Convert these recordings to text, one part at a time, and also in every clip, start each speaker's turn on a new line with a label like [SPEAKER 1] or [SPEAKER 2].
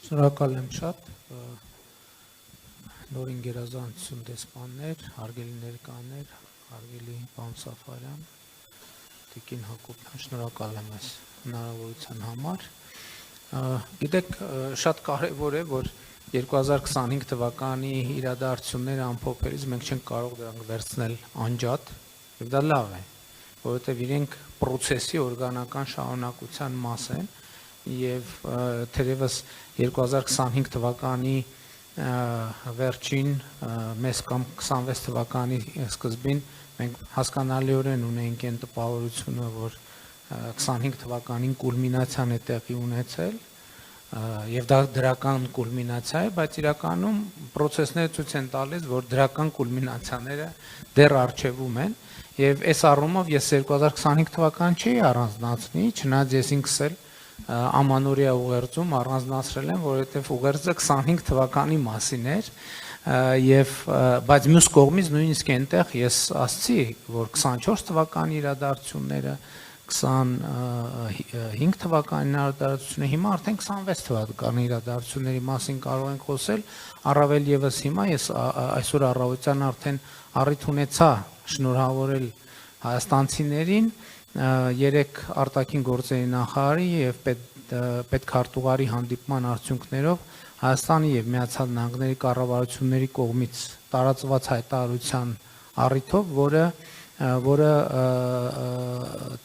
[SPEAKER 1] Շնորհակալ եմ շատ, նորին գերազանցություն դեսպաններ, հարգելի ներկաներ, հարգելի պարոն Սաֆարյան, Տիկին Հակոբյան, շնորհակալ եմ այս հնարավորության համար։ Գիտեք, շատ կարևոր է, որ 2025 թվականի իրադարձությունները ամփոփելիս մենք չենք կարող դրանք վերցնել անջատ, եւ դա լավ է, որովհետեւ իրենք process-ի օրգանական շարունակության մաս են, եւ թերևս 2025 թվականի վերջին մեզ կամ 26 թվականի սկզբին մենք հասկանալիորեն ունենք այն տպավորությունը, որ 25 թվականին կուլմինացիան է տեղի ունեցել եւ դա դրական կուլմինացիա է, բայց իրականում process-ները ցույց են տալիս, որ դրական կուլմինացիաները դեռ առջևում են եւ այս առումով ես 2025 թվականին չի առանձնացնի, չնայած ես ինքս էլ ամանորյա ուղերձում առանձնացրել եմ, որովհետև ուղերձը 25 թվականի մասին էր եւ բայց մյուս կողմից նույնիսկ այնտեղ ես ասացի, որ 24 թվականի իրադարձությունները, 25 թվականի իրադարձությունները, հիմա արդեն 26 թվականի իրադարձությունների մասին կարող ենք խոսել, առավել եւս հիմա ես այսօր առավոտյան արդեն առիթ ունեցա շնորհավորել հայաստանցիներին երեք արտաքին գործերի նախարարի եւ պետքարտուղարի հանդիպման արդյունքներով Հայաստանի եւ Միացյալ Նահանգների կառավարությունների կողմից տարածված հայտարարության առիթով, որը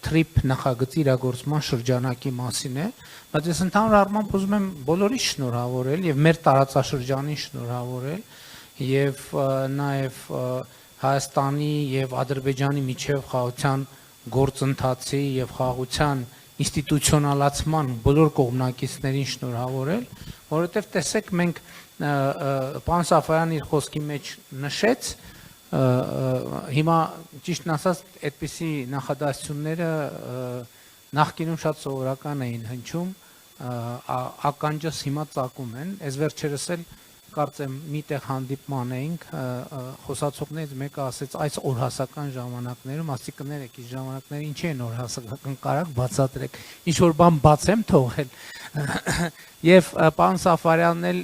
[SPEAKER 1] TRIP նախագծի իրագործման շրջանակի մասին է, բայց ես ընդհանուր առմամբ ուզում եմ բոլորին շնորհավորել եւ մեր տարածաշրջանին շնորհավորել եւ նաեւ Հայաստանի եւ Ադրբեջանի միջև խաղաղության գործընթացի եւ խաղաղության ինստիտուցիոնալացման բոլոր կողմնակիցներին շնորհավորել, որովհետեւ տեսեք մենք պարոն Սաֆարյանը իր խոսքի մեջ նշեց, հիմա ճիշտն ասած այդպիսի նախադասությունները նախկինում շատ սովորական էին հնչում, ականջս հիմա ծակում են, այս վերջերս էլ կարծեմ միտեղ հանդիպման էինք, խոսացողներից մեկը ասեց այս օրհասական ժամանակներում, ասի կներեք, այս ժամանակները ինչի են օրհասական, կարակ բացատրեք, ինչ-որ բան բացեմ թողել, եւ պարոն Սաֆարյանն էլ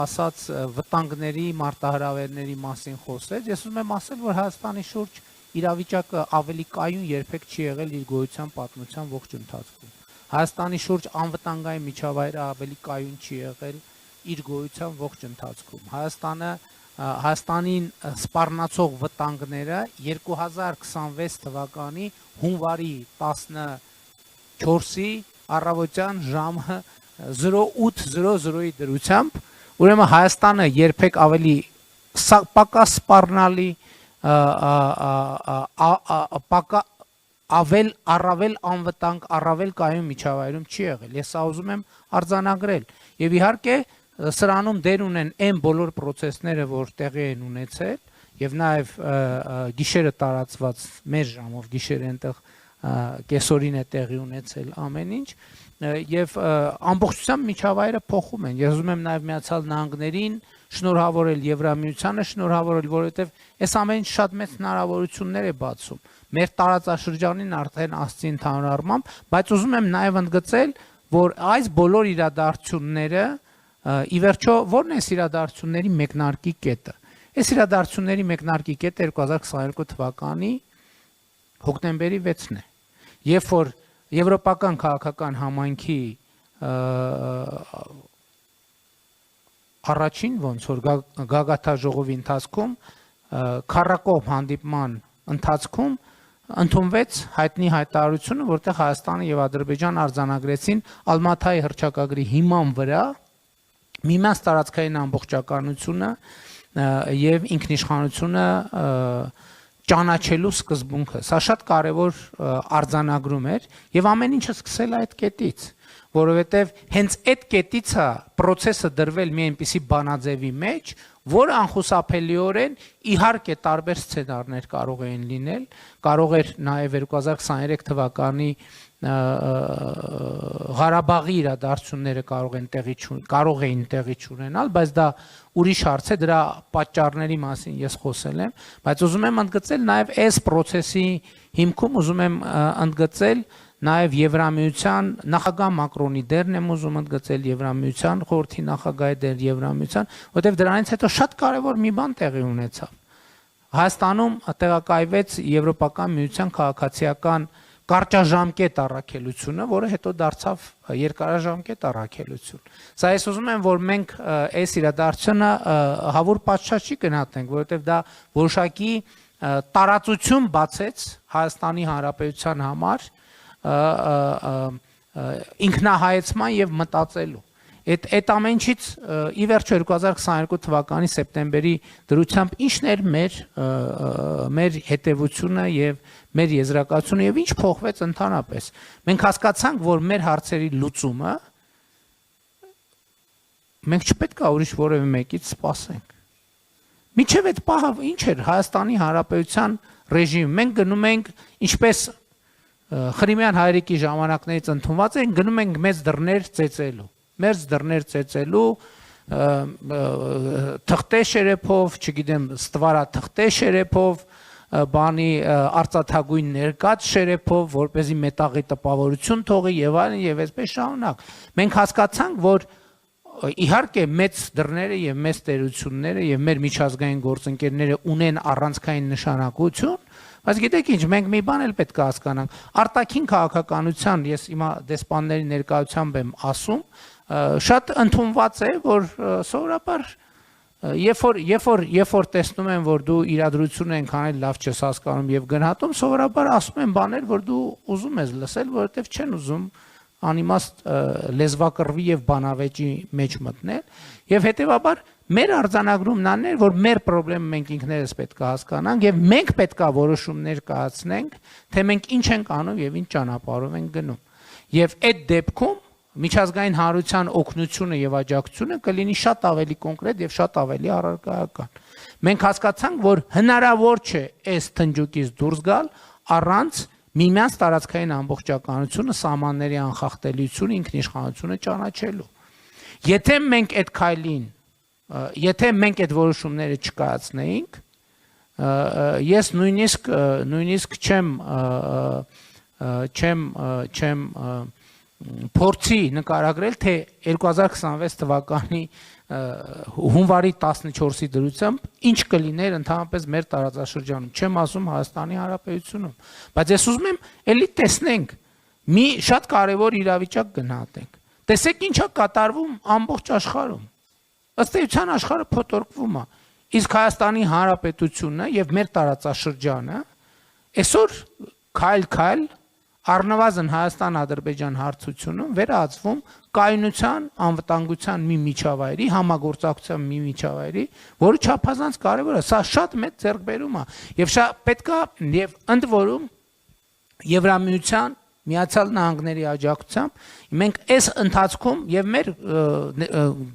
[SPEAKER 1] ասաց վտանգների, մարտահրավերների մասին խոսեց, ես ուզում եմ ասել, որ Հայաստանի շուրջ իրավիճակը ավելի կայուն երբեք չի եղել իր գոյության պատմության ողջ ընթացքում, Հայաստանի շուրջ անվտանգային միջավայրը ավելի կայուն չի եղել իր գոյության ողջ ընթացքում, Հայաստանին սպառնացող վտանգները 2026 թվականի հունվարի 14-ի առավոտյան ժամը 08:00-ի դրությամբ, ուրեմն Հայաստանը երբեք ավելի պակաս սպառնալի, առավել անվտանգ, առավել կայուն միջավայրում չի եղել, ես սա ուզում եմ արձանագրել եւ իհարկե սրանում դեր ունեն այն բոլոր process-ները, որ տեղի են ունեցել եւ նաեւ գիշերը տարածված մեր ժամով գիշերը այնտեղ կեսօրին է տեղի ունեցել ամեն ինչ եւ ամբողջությամբ միջավայրը փոխում են։ Ես ուզում եմ նաեւ Միացյալ Նահանգներին շնորհավորել, Եվրամիությանը շնորհավորել, որովհետեւ այս ամեն ինչ շատ մեծ հնարավորություններ է բացում։ Մեր տարածաշրջանին արդեն ասցի ընդհանուր առմամբ, բայց ուզում եմ նաեւ ընդգծել, որ այս բոլոր իրադարձությունները ի վերջո ո՞րն է իրադարձությունների մեկնարկի կետը։ Այս իրադարձությունների մեկնարկի կետը 2022 թվականի հոկտեմբերի 6-ն է, երբ որ Եվրոպական քաղաքական համայնքի առաջին ոնց որ գագաթաժողովի ընթացքում քառակողմ հանդիպման ընթացքում ընդունվեց հայտնի հայտարարությունը, որտեղ Հայաստանը եւ Ադրբեջանը արձանագրեցին Ալմաթայի հռչակագրի հիման վրա միմյանց տարածքային ամբողջականությունը եւ ինքնիշխանությունը ճանաչելու սկզբունքը։ Սա շատ կարևոր արձանագրում էր եւ ամեն ինչը սկսել այդ կետից, որովհետեւ հենց այդ կետից է process-ը դրվել մի այնպիսի բանաձևի մեջ, որը անխուսափելիորեն իհարկե տարբեր սցենարներ կարող էին լինել, կարող էր նաեւ 2023 թվականի Ղարաբաղի իրադարձությունները կարող էին տեղի չունենալ, բայց դա ուրիշ հարց է, դրա պատճառների մասին ես խոսել եմ, բայց ուզում եմ ընդգծել նաև այս process-ի հիմքում ուզում եմ ընդգծել նաև Եվրամիության նախագահ Մակրոնի դերն եմ ուզում ընդգծել Եվրամիության խորհրդի նախագահի դեր Եվրամիության, որտեղ դրանից հետո շատ կարևոր մի բան տեղի ունեցավ։ Հայաստանում տեղակայվեց Եվրոպական միության քաղաքացիական կարճաժամկետ առաքելությունը, որը հետո դարձավ երկարաժամկետ առաքելություն։ Սա ես ուզում եմ, որ մենք այս իրադարձությունը հավուր պատշաճ չի գնահատենք, որովհետև դա որոշակի տարածություն բացեց Հայաստանի Հանրապետության համար ինքնահայեցման եւ մտածելու։ Այդ ամենից ի վերջո 2022 թվականի սեպտեմբերի դրությամբ ինչն էր մեր հետևությունը եւ մեր եզրակացությունը եւ ինչ փոխվեց ընդհանրապես։ Մենք հասկացանք, որ մեր հարցերի լուծումը մենք չպետք է ուրիշ որևէ մեկից սպասենք։ Միջև այդ պահը ինչ էր Հայաստանի Հանրապետության ռեժիմ։ Մենք գնում ենք ինչպես Խրիմյան հայրիկի ժամանակներից ընդունված են, գնում ենք մեծ դռներ ծեծելու, թղթե շերեփով, չգիտեմ, ստվարա թղթե շերեփով, բանի արծաթագույն ներկած շերեփով, որպեսզի մետաղի տպավորություն թողի եւ այլն եւ այսպես շարունակ։ Մենք հասկացանք, որ իհարկե մեծ դռները եւ մեծ տերությունները եւ մեր միջազգային գործընկերները ունեն առանցքային նշանակություն, բայց գիտեք ինչ, մենք մի բան էլ պետք է հասկանանք, արտաքին քաղաքականության, ես հիմա դեսպանների ներկայությամբ եմ ասում, շատ ընդունված է, որ սովորաբար երբ որ տեսնում են, որ դու իրադրություն ենք անել լավ չես հասկանում եւ գնահատում, սովորաբար ասում են բաներ, որ դու ուզում ես լսել, որովհետեւ չեն ուզում անիմաստ լեզվակռվի եւ բանավեճի մեջ մտնել եւ հետեւաբար մեր արձանագրումն աններ, որ մեր խնդրումը մենք ինքներս պետք է հասկանանք եւ մենք պետք է որոշումներ կայացնենք, թե մենք ինչ ենք անում եւ ինչ ճանապարհով ենք գնում։ Եվ այդ դեպքում միջազգային հանրության օգնությունը եւ աջակցությունը կլինի շատ ավելի կոնկրետ եւ շատ ավելի առարկայական։ Մենք հասկացանք, որ հնարավոր չէ այս թնջուկից դուրս գալ առանց միմյանց տարածքային ամբողջականությունը, սահմանների անխախտելիությունը, ինքնիշխանությունը ճանաչելու։ Եթե մենք այդ քայլին, եթե մենք այդ որոշումները չկայացնեինք, ես նույնիսկ չեմ փորձի նկարագրել, թե 2026 թվականի հունվարի 14-ի դրությամբ ինչ կլիներ ընդհանրապես մեր տարածաշրջանում, չեմ ասում Հայաստանի Հանրապետությունում, բայց ես ուզում եմ էլի տեսնենք, մի շատ կարևոր իրավիճակ գնահատենք։ Տեսեք ինչ է կատարվում ամբողջ աշխարհում։ Ըստ էության աշխարհը փոթորկվում է, իսկ Հայաստանի Հանրապետությունը եւ մեր տարածաշրջանը այսօր քայլ առնվազն Հայաստան-Ադրբեջան հարցությունում վերածվում կայունության, անվտանգության մի միջավայրի, համագործակցության մի միջավայրի, որը չափազանց կարևոր է։ Սա շատ մեծ ձեռքբերում է եւ շատ պետք է եւ ընդ որում Եվրամիության Միացյալ Նահանգների աջակցությամբ մենք այս ընթացքում եւ մեր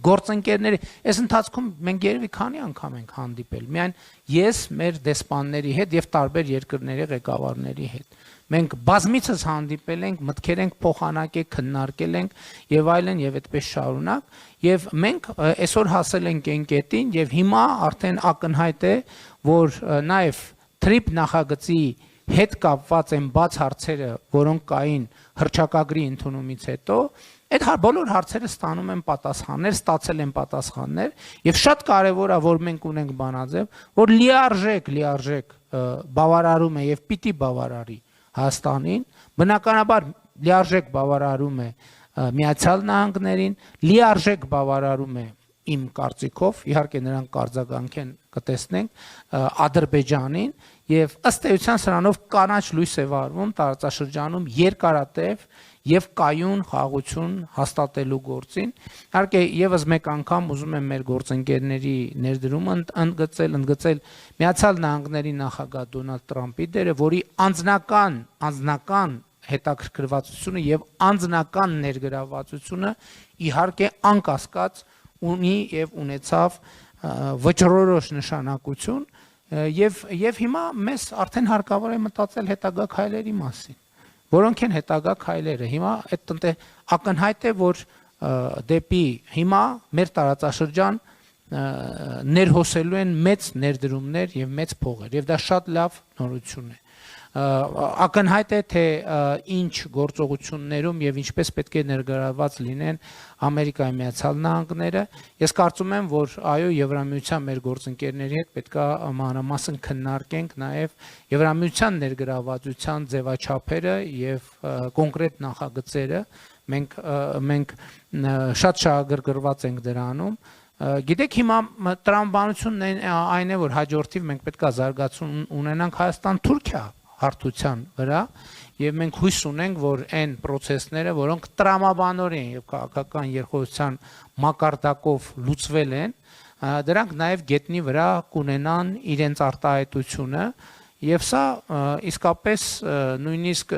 [SPEAKER 1] գործընկերների այս ընթացքում մենք երևի քանի անգամ ենք հանդիպել միայն ես մեր դեսպանների հետ եւ տարբեր երկրների ղեկավարների հետ մենք բազմիցս հանդիպել ենք մտքեր ենք փոխանակել քննարկել ենք եւ այլն եւ այդպես շարունակ եւ մենք այսօր հասել ենք այն կետին եւ հիմա արդեն ակնհայտ է որ նաեւ TRIP նախագծի հետ կապված են բաց հարցերը, որոնք կային հռչակագրի ընդունումից հետո, այդ բոլոր հարցերը ստանում են պատասխաններ, ստացել են պատասխաններ, եւ շատ կարեւոր է, որ մենք ունենք բանաձև, որ լիարժեք բավարարում է եւ պիտի բավարարի Հայաստանին, բնականաբար լիարժեք բավարարում է Միացյալ Նահանգներին, լիարժեք բավարարում է իմ կարծիքով, իհարկե նրանք կարձագանքեն կտեսնենք Ադրբեջանին եւ ըստ էության սրանով կանաչ լույս է վառվում տարածաշրջանում երկարատև եւ կայուն խաղաղություն հաստատելու գործին։ Իհարկե եւս մեկ անգամ ուզում եմ մեր գործընկերների ներդրումը ընդգծել Միացյալ Նահանգների նախագահ Դոնալդ Տրամպի դերը, որի անձնական հետաքրքրվածությունը եւ անձնական ներգրավվածությունը իհարկե անկասկած ունի եւ ունեցավ վճռորոշ նշանակություն եւ հիմա մեզ արդեն հարկավոր է մտածել հետագա քայլերի մասին, որոնք են հետագա քայլերը։ Հիմա այդ ակնհայտ է, որ դեպի հիմա մեր տարածաշրջան ներհոսելու են մեծ ներդրումներ եւ մեծ փողեր եւ դա շատ լավ նորություն է։ ակնհայտ է թե ինչ գործողություններում եւ ինչպես պետք է ներգրավված լինեն Ամերիկայի Միացյալ Նահանգները ես կարծում եմ որ այո Եվրամիության մեր գործընկերների հետ պետքա մանրամասն քննարկենք նաեւ Եվրամիության ներգրավվածության ձևաչափերը եւ կոնկրետ նախագծերը մենք շատ շահագրգռված ենք դրանում Գիտեք հիմա տրամաբանությունն այն է որ հաջորդիվ մենք պետք է զարգացում ունենանք Հայաստան-Թուրքիա հարթության վրա եւ մենք հույս ունենք որ այն process-ները որոնք տրամաբանորեն եւ քաղաքական երխոհության մակարդակով լուծվել են դրանք նաեւ գետնի վրա կունենան իրենց արտահայտությունը եւ սա իսկապես նույնիսկ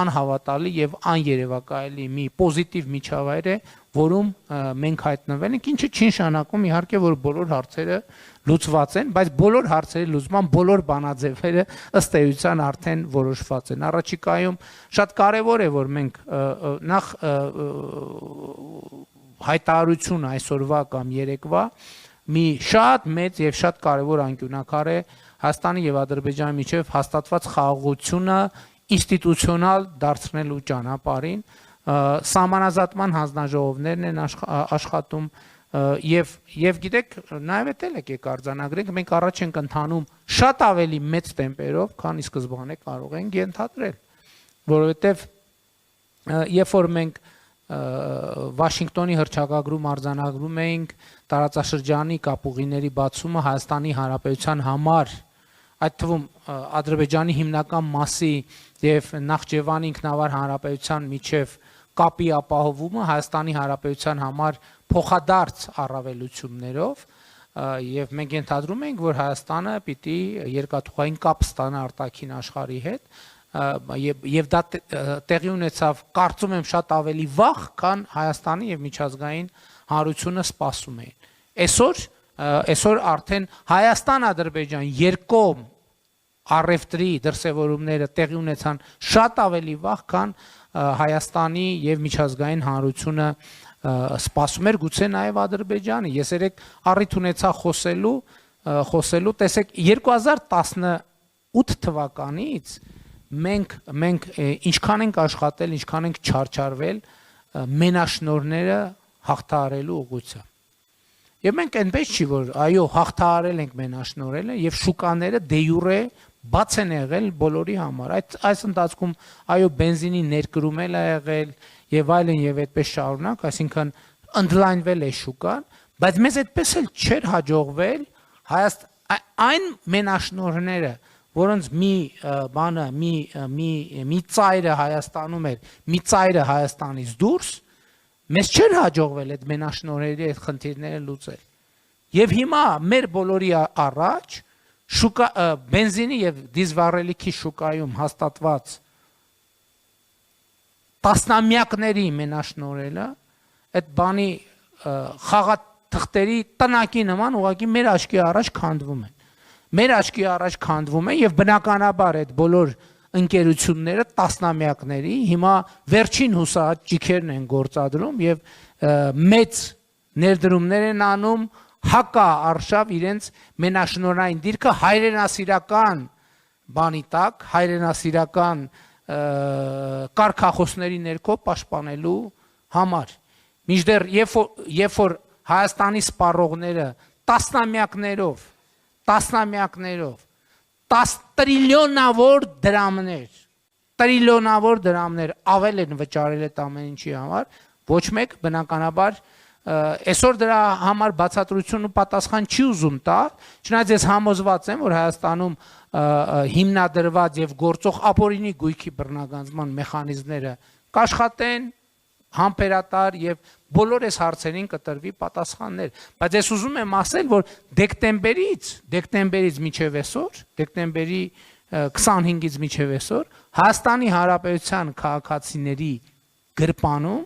[SPEAKER 1] անհավատալի եւ աներևակայելի մի պոզիտիվ միջավայր է որում մենք հայտնվել ենք ինչը չի նշանակում իհարկե որ բոլոր հարցերը լուծված են բայց բոլոր հարցերի լուծման բոլոր բանաձևերը ըստ էության արդեն որոշված են առաջիկայում շատ կարեւոր է որ մենք նախ հայտարարություն այսօրվա կամ երեկվա մի շատ մեծ եւ շատ կարեւոր անկյունակար է Հայաստանի եւ Ադրբեջանի միջև հաստատված խաղաղությունը ինստիտուցիոնալ դարձնելու ճանապարհին սահմանազատման հանձնաժողովներն են աշխատում եւ գիտեք նաեւ էլ եկեք արձանագրենք մենք առաջ ենք ընթանում շատ ավելի մեծ տեմպերով քան ի սկզբանե կարող ենք ենթադրել որովհետեւ երբ որ մենք Վաշինգտոնի հռչակագրում արձանագրում էինք տարածաշրջանի կապուղիների բացումը Հայաստանի Հանրապետության համար այդ թվում Ադրբեջանի հիմնական մասի եւ Նախճեվանի ինքնավար հանրապետության միջև կապի ապահովումը Հայաստանի Հանրապետության համար փոխադարձ առավելություններով եւ մենք ենթադրում ենք որ Հայաստանը պիտի երկաթուղային կապ ստանա արտաքին աշխարհի հետ եւ դա տեղի ունեցավ կարծում եմ շատ ավելի վաղ քան Հայաստանի եւ միջազգային հանրությունը սպասում էին այսօր արդեն Հայաստան-Ադրբեջան երկկողմ առևտրի դրսևորումները տեղի ունեցան շատ ավելի վաղ քան Հայաստանի եւ միջազգային հանրությունը սպասում էր գուցե նաեւ Ադրբեջանը ես երեք առիթ ունեցա խոսելու տեսեք 2018 թվականից մենք ինչքան ենք աշխատել, ինչքան ենք չարչարվել մենաշնորհները հաղթահարելու ուղղությամբ։ Եվ մենք այնպես չի որ այո հաղթահարել ենք մենաշնորհելը եւ շուկաները դե յուրե բաց են եղել բոլորի համար։ Այս ընթացքում այո բենզինի ներկրում էլ է եղել եւ այլն եւ այդպես շարունակ, այսինքն ընդլայնվել է շուկան, բայց մեզ այդպես էլ չէր հաջողվել այն մենաշնորհները որոնց մի ծայրը Հայաստանում էր, մի ծայրը Հայաստանից դուրս, մեզ չէր հաջողվել այդ մենաշնորհերի այդ խնդիրները լուծել։ Եվ հիմա մեր բոլորի առաջ բենզինի եւ դիզվառելիքի շուկայում հաստատված տասնամյակների մենաշնորհելը, այդ բանի խաղաթղթերի տնակի նման ուղղակի մեր աչքի առաջ քանդվում են։ Մեր աչքի առաջ քանդվում է եւ բնականաբար այդ բոլոր ընկերությունները տասնամյակների հիմա վերջին հուսահատ ճիքերն են գործադրում եւ մեծ ներդրումներ են անում հակա արշավ իրենց մենաշնորհային դիրքը հայրենասիրական բանի տակ հայրենասիրական կարգախոսների ներքո պաշտպանելու համար մինչդեռ երբ որ Հայաստանի սպառողները տասնամյակներով 10 տրիլիոնավոր դրամներ ավել են վճարել այդ ամեն ինչի համար ոչ մեկ բնականաբար այսօր դրա համար բացատրություն ու պատասխան չի ուզում տալ չնայած ես համոզված եմ որ Հայաստանում հիմնադրված եւ գործող ապօրինի գույքի բռնագանձման մեխանիզմները կաշխատեն համբերատար եւ բոլոր այս հարցերին կտրվի պատասխաններ բայց ես ուզում եմ ասել որ դեկտեմբերից մինչև այսօր դեկտեմբերի 25-ից մինչև այսօր Հայաստանի Հանրապետության քաղաքացիների գրպանում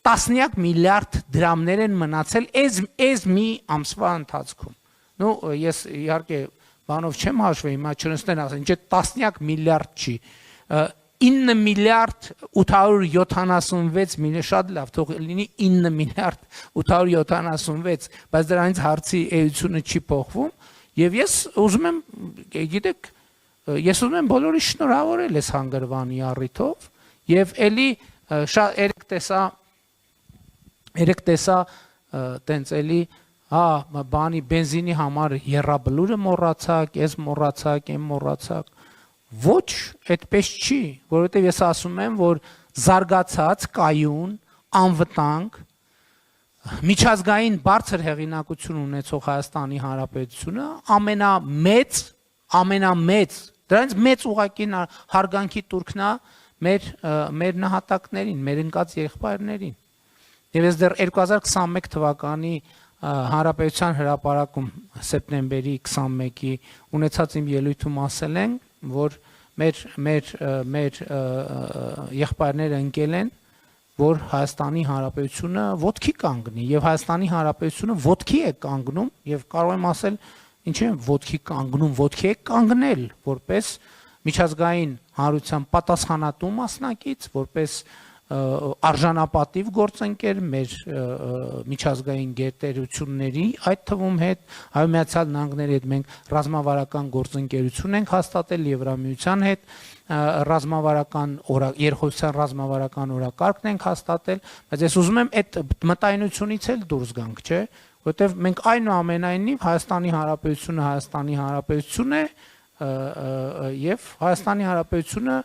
[SPEAKER 1] տասնյակ միլիարդ դրամներ են մնացել այս մի ամսվա ընթացքում նո ես իհարկե բանով չեմ հաշվել հիմա չնստեն ասեն ինչ տասնյակ միլիարդ չի 9 միլիարդ 876 միլիոն շատ լավ թող լինի 9 միլիարդ 876 բայց դրանից հարցի էությունը չի փոխվում եւ ես ուզում եմ գիտեք ես ուզում եմ բոլորի շնորհավորել այս հանգրվանի առիթով եւ էլի շատ երեք տեսա տենց էլի բանի բենզինի համար երրաբլուրը մոռացակ, ես մոռացակ, եմ մոռացակ։ Ոչ, այդպես չի, որովհետև ես ասում եմ, որ զարգացած, կայուն, անվտանգ, միջազգային բարձր հեղինակություն ունեցող Հայաստանի Հանրապետությունը ամենամեծ, դրանից մեծ ուղղակի հարգանքի տուրքն է մեր նահատակներին, մեր ընկած եղբայրներին։ Եվ ես դեռ 2021 թվականի Հանրապետության հրապարակում սեպտեմբերի 21-ի ունեցած իմ ելույթում ասել են, որ մեր եղբայրները ընկել են, որ Հայաստանի Հանրապետությունը ոտքի կանգնի, եւ Հայաստանի Հանրապետությունը ոտքի է կանգնում, եւ կարող եմ ասել, ինչի՞ է ոտքի կանգնում, ոտքի է կանգնել, որպես միջազգային հանրության պատասխանատու մասնակից, որպես արժանապատիվ գործընկեր մեր միջազգային գերտերությունների, այդ թվում հետ Հայ Միացյալ Նահանգների հետ մենք ռազմավարական գործընկերություն ենք հաստատել Եվրամիության հետ, երկխոսության ռազմավարական օրակարգն ենք հաստատել, բայց ես ուզում եմ այդ մտայնությունից էլ դուրս գանք, չէ՞, որովհետև մենք այնուամենայնիվ Հայաստանի Հանրապետություն է եւ Հայաստանի Հանրապետությունը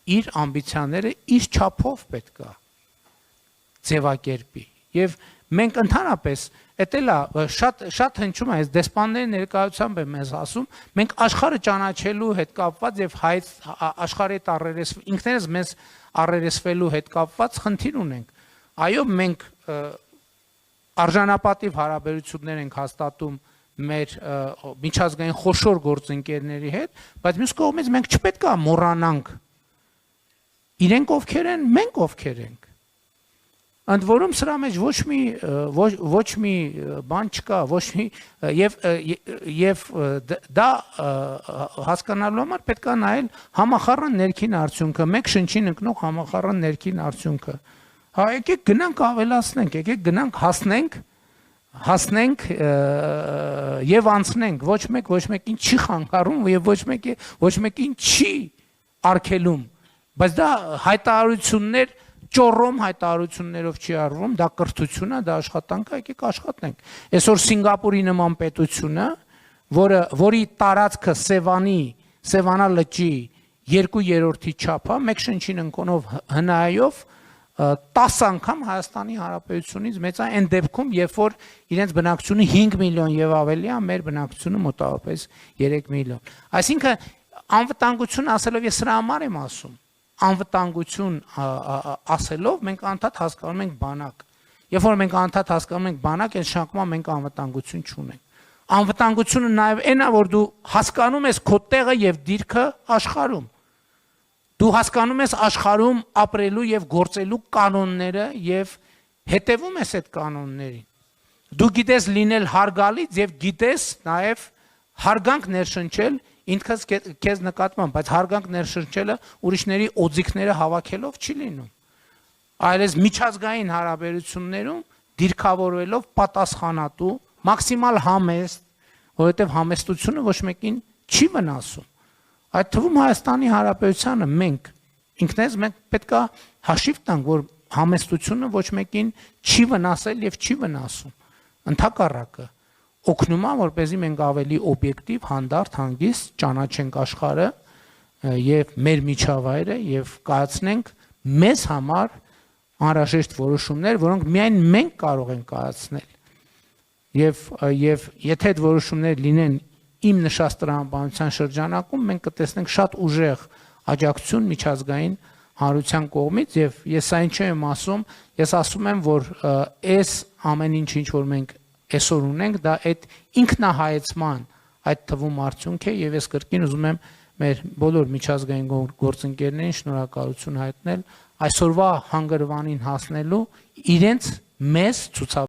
[SPEAKER 1] իր ամբիցիաները իր չափով պետք է ձևակերպի եւ մենք ընդհանրապես էտելա շատ հնչում է այս դեսպանների ներկայությամբ եմ ես ասում մենք աշխարհը ճանաչելու հետ կապված եւ աշխարհի հետ ինքներս մեզ առերեսվելու հետ կապված խնդիր ունենք այո մենք արժանապատիվ հարաբերություններ ենք հաստատում մեր միջազգային խոշոր գործընկերների հետ բայց մյուս կողմից մենք չպետք է մոռանանք իրենք ովքեր են, մենք ովքեր ենք։ Ընդ որում սրա մեջ ոչ մի բան չկա, ոչ մի եւ դա հասկանալու համար պետք է նայել համախառն ներքին արդյունքը, մեկ շնչին ընկնող համախառն ներքին արդյունքը։ Հա եկեք գնանք ավելացնենք, եկեք գնանք հասնենք եւ անցնենք, ոչ մեկին չի խանգարում եւ ոչ մեկին չի արգելում բայց դա հայտարարություններ ճոռոմ հայտարարություններով չի արվում, դա կրթություն է, դա աշխատանք է, եկեք աշխատենք։ Այսօր Սինգապուրի նման պետությունը, որի տարածքը Սևանա լճի 2/3-ի չափ է, մեկ շնչին ընկոնով հնայով 10 անգամ Հայաստանի Հանրապետությունից մեծ է այն դեպքում, երբ որ իրենց բնակչությունը 5 միլիոն եւ ավելի է, մեր բնակչությունը մոտավորապես 3 միլիոն։ Այսինքն անվտանգություն ասելով ես սրա համար եմ ասում անվտանգություն ասելով մենք անդադ հասկանում ենք բանակ։ Երբ որ մենք անդադ հասկանում ենք բանակ, այն շարունակում մենք անվտանգություն չունենք։ Անվտանգությունը նաև այն է, որ դու հասկանում ես քո տեղը եւ դիրքը աշխարհում։ Դու հասկանում ես աշխարհում ապրելու եւ գործելու կանոնները եւ հետևում ես այդ կանոններին։ Դու գիտես լինել հարգալից եւ գիտես նաև հարգանք ներշնչել ինքս քեզ նկատմամբ, բայց հարգանք ներշնչելը ուրիշների օձիքները հավաքելով չի լինում։ Այլևս միջազգային հարաբերություններում դիրքավորվելով պատասխանատու, մաքսիմալ համեստ, որովհետև համեստությունը ոչ մեկին չի վնասում։ Այդ թվում Հայաստանի Հանրապետությանը մենք ինքներս մենք պետք է հաշիվ տանք, որ համեստությունը ոչ մեկին չի վնասել եւ չի վնասում։ Ընդհակառակը օգնում է, որպեսզի մենք ավելի օբյեկտիվ, հանդարտ, հանգիստ ճանաչենք աշխարհը եւ մեր միջավայրը եւ կայացնենք մեզ համար անհրաժեշտ որոշումներ, որոնք միայն մենք կարող ենք կայացնել։ Եվ եթե այդ որոշումները լինեն իմ նշած տրամաբանության շրջանակում, մենք կտեսնենք շատ ուժեղ աջակցություն միջազգային հանրության կողմից եւ ես այն չեմ ասում, ես ասում եմ, որ այս ամեն ինչ որ մենք այսօր ունենք, դա այդ ինքնահայեցման այդ թվում արդյունք է եւ ես կրկին ուզում եմ մեր բոլոր միջազգային գործընկերներին շնորհակալություն հայտնել այսօրվա հանգրվանին հասնելու իրենց մեզ ցուցաբերած